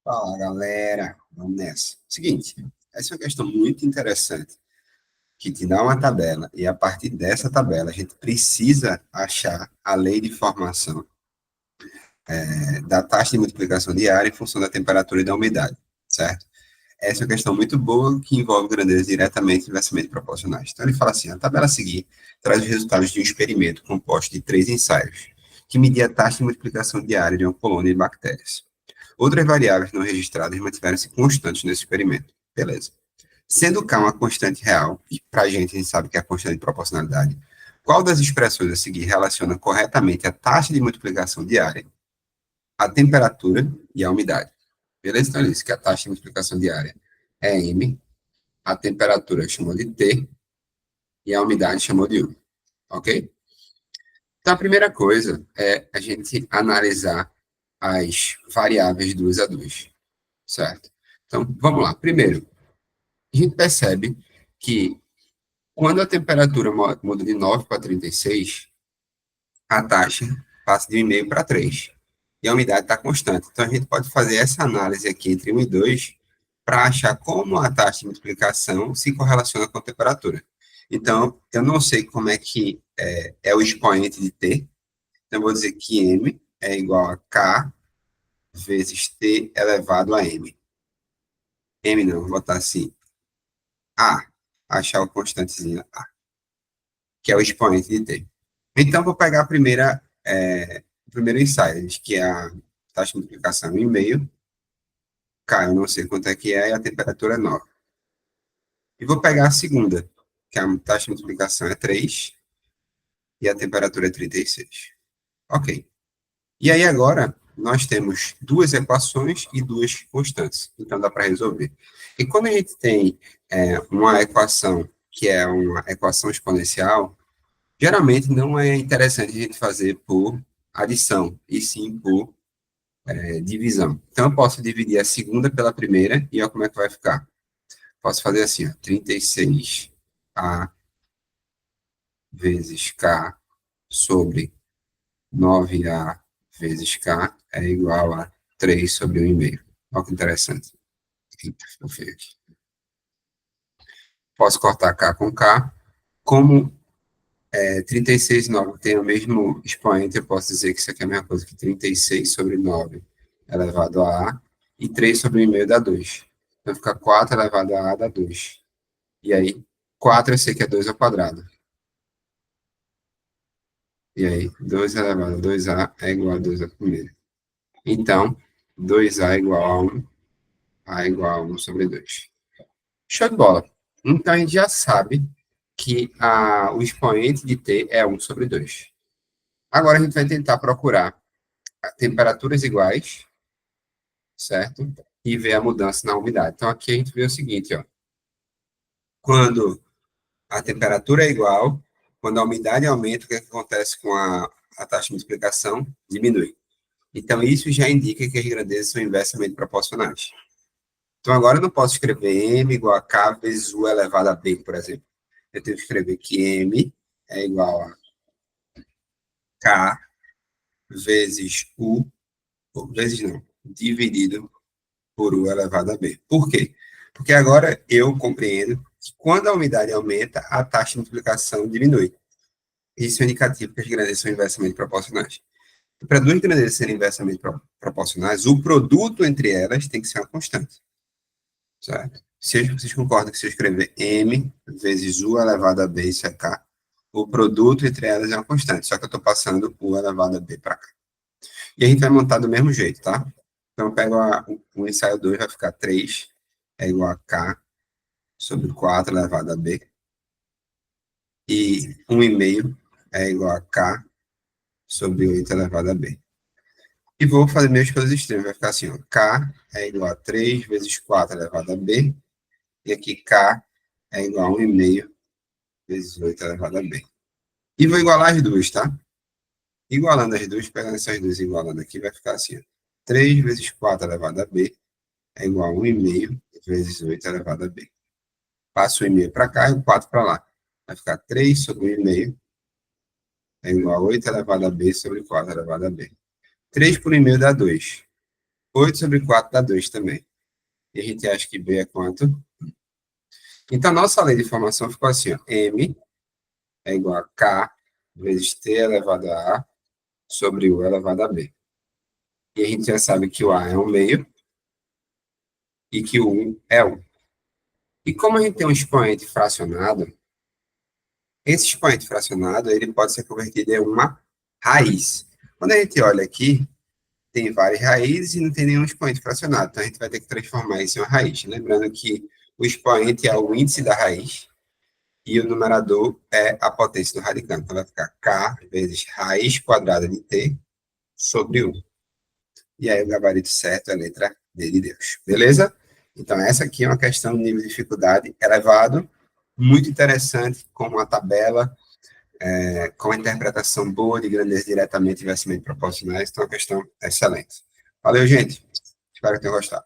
Fala, galera. Vamos nessa. Seguinte, essa é uma questão muito interessante, que te dá uma tabela, e a partir dessa tabela a gente precisa achar a lei de formação da taxa de multiplicação diária em função da temperatura e da umidade, certo? Essa é uma questão muito boa que envolve grandezas diretamente e inversamente proporcionais. Então ele fala assim, a tabela a seguir traz os resultados de um experimento composto de 3 ensaios, que media a taxa de multiplicação diária de uma colônia de bactérias. Outras variáveis não registradas mantiveram-se constantes nesse experimento. Beleza. Sendo K uma constante real, e para a gente sabe que é a constante de proporcionalidade, qual das expressões a seguir relaciona corretamente a taxa de multiplicação diária, a temperatura e a umidade? Beleza? Então, ele disse que a taxa de multiplicação diária é M, a temperatura chamou de T e a umidade chamou de U. Ok? Então, a primeira coisa é a gente analisar as variáveis 2 a 2, certo? Então, vamos lá. Primeiro, a gente percebe que quando a temperatura muda de 9 para 36, a taxa passa de 1,5 para 3. E a umidade está constante. Então, a gente pode fazer essa análise aqui entre 1 e 2 para achar como a taxa de multiplicação se correlaciona com a temperatura. Então, eu não sei como é que é o expoente de T. Então, eu vou dizer que M é igual a K vezes T elevado a M. M não, vou botar assim. A, achar o constantezinho A, que é o expoente de T. Então, vou pegar o primeiro ensaio, que é a taxa de multiplicação em meio, K, eu não sei quanto é que é, e a temperatura é 9. E vou pegar a segunda, que a taxa de multiplicação é 3 e a temperatura é 36. Ok. E aí agora, nós temos duas equações e duas constantes. Então, dá para resolver. E quando a gente tem uma equação que é uma equação exponencial, geralmente não é interessante a gente fazer por adição, e sim por divisão. Então, eu posso dividir a segunda pela primeira e olha como é que vai ficar. Posso fazer assim, ó, 36A vezes K sobre 9A vezes K é igual a 3 sobre 1,5. Olha que interessante. Ficou feio aqui. Posso cortar K com K. Como 36 e 9 tem o mesmo expoente, eu posso dizer que isso aqui é a mesma coisa que 36 sobre 9 elevado a A, e 3 sobre 1,5 dá 2. Então fica 4 elevado a A dá 2. E aí, 4 eu sei que é 2 ao quadrado. E aí, 2 elevado a 2A é igual a 2 ao primeiro. Então, 2A igual a 1, A igual a 1 sobre 2. Show de bola. Então, a gente já sabe que o expoente de T é 1 sobre 2. Agora, a gente vai tentar procurar temperaturas iguais, certo? E ver a mudança na umidade. Então, aqui a gente vê o seguinte, ó. Quando a temperatura é igual, quando a umidade aumenta, o que, é que acontece com a taxa de multiplicação? Diminui. Então, isso já indica que as grandezas são inversamente proporcionais. Então, agora eu não posso escrever M igual a K vezes U elevado a B, por exemplo. Eu tenho que escrever que M é igual a K vezes U, ou vezes não, dividido por U elevado a B. Por quê? Porque agora eu compreendo que quando a umidade aumenta, a taxa de multiplicação diminui. Isso é indicativo que as grandezas são inversamente proporcionais. E para duas grandezas serem inversamente proporcionais, o produto entre elas tem que ser uma constante. Certo? Se vocês concordam que se eu escrever M vezes U elevado a B, isso é K, o produto entre elas é uma constante, só que eu estou passando U elevado a B para cá. E a gente vai montar do mesmo jeito, tá? Então, eu pego o ensaio 2, vai ficar 3 é igual a K sobre 4 elevado a B. E 1,5 é igual a K sobre 8 elevado a B. E vou fazer meus pelos extremos, vai ficar assim, ó, K é igual a 3 vezes 4 elevado a B, e aqui K é igual a 1,5 vezes 8 elevado a B. E vou igualar as duas, tá? Igualando as duas, pegando essas duas e igualando aqui, vai ficar assim, ó, 3 vezes 4 elevado a B é igual a 1,5 vezes 8 elevado a B. Passo o 1,5 para cá e o 4 para lá. Vai ficar 3 sobre 1,5 é igual a 8 elevado a B sobre 4 elevado a B. 3 por 1,5 dá 2. 8 sobre 4 dá 2 também. E a gente acha que B é quanto? Então, nossa lei de formação ficou assim, ó. M é igual a K vezes T elevado a A sobre U elevado a B. E a gente já sabe que o A é um meio e que o U é 1. E como a gente tem um expoente fracionado, esse expoente fracionado ele pode ser convertido em uma raiz. Quando a gente olha aqui, tem várias raízes e não tem nenhum expoente fracionado. Então, a gente vai ter que transformar isso em uma raiz. Lembrando que o expoente é o índice da raiz e o numerador é a potência do radicando. Então, vai ficar K vezes raiz quadrada de T sobre 1. E aí, o gabarito certo é a letra D de Deus. Beleza? Então, essa aqui é uma questão de nível de dificuldade elevado, muito interessante, com uma tabela, com a interpretação boa de grandeza diretamente e inversamente proporcionais. Então, é uma questão excelente. Valeu, gente. Espero que tenham gostado.